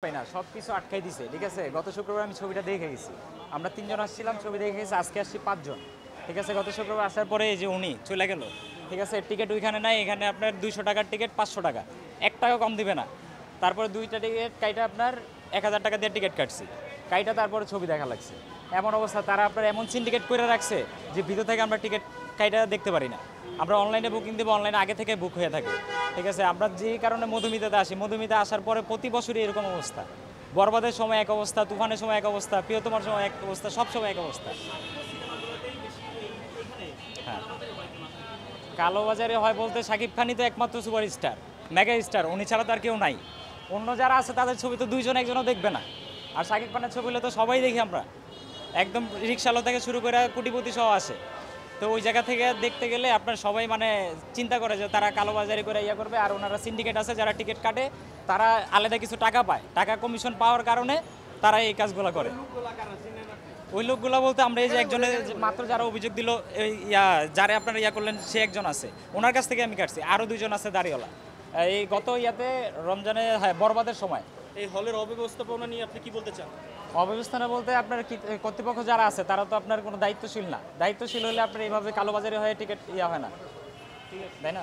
পাই না, সবকিছু আটকাই দিছে। ঠিক আছে, গত শুক্রবার আমি ছবিটা দেখে গেছি। আমরা ৩ জন আসছিলাম, ছবি দেখে গেছি। আজকে আসছি ৫ জন। ঠিক আছে, গত শুক্রবার আসার পরে এই যে উনি চলে গেল। ঠিক আছে, টিকিট ওইখানে নাই, এখানে আপনার ২০০ টাকার টিকিট ৫০০ টাকা, ১ টাকা কম দিবে না। তারপরে ২টা টিকিট কাইটা আপনার ১,০০০ টাকা দিয়ে টিকিট কাটছি, কাইটা তারপরে ছবি দেখা লাগছে। এমন অবস্থা, তারা আপনার এমন সিন্ডিকেট করে রাখছে যে ভিতর থেকে আমরা টিকিট কাইটা দেখতে পারি না। আমরা অনলাইনে বুকিং দেবো, অনলাইনে আগে থেকে বুক হয়ে থাকে। ঠিক আছে, আমরা যে কারণে মধুমিতাতে আসি, মধুমিতা আসার পরে প্রতি বছরই এরকম অবস্থা। বরবাদের সময় এক অবস্থা, তুফানের সময় এক অবস্থা, প্রিয়তমার সময় এক অবস্থা, সব সময় এক অবস্থা। হ্যাঁ, কালোবাজারে হয় বলতে শাকিব খানই তো একমাত্র সুপার স্টার, মেগা স্টার, উনি ছাড়া তো আর কেউ নাই। অন্য যারা আছে তাদের ছবি তো দুইজন একজনও দেখবে না। আর শাকিব খানের ছবি হলে তো সবাই দেখি আমরা, একদম রিক্সাওয়ালা থেকে শুরু করে কোটিপতি সহ আসে। তো ওই জায়গা থেকে দেখতে গেলে আপনার সবাই মানে চিন্তা করে যে তারা কালোবাজারি করে ইয়া করবে, আর ওনারা সিন্ডিকেট আছে যারা টিকিট কাটে, তারা আলাদা কিছু টাকা পায়, টাকা কমিশন পাওয়ার কারণে তারা এই কাজগুলো করে। ওই লোকগুলো বলতে আমরা এই যে একজনের মাত্র যারা অভিযোগ দিল, যারা আপনারা ইয়া করলেন, সে একজন আছে, ওনার কাছ থেকে আমি কাটছি। আরও দুইজন আছে দাড়িওয়ালা, এই গত ইয়াতে রমজানে, হ্যাঁ, বরবাদের সময়। এই হলের অব্যবস্থাপনা নিয়ে আপনি কি বলতে চান? অব্যবস্থানে বলতে আপনার কর্তৃপক্ষ যারা আছে তারা তো আপনার কোনো দায়িত্বশীল না। দায়িত্বশীল হলে আপনার এইভাবে কালোবাজারি হয়ে টিকিট ইয়া হয় না, তাই না?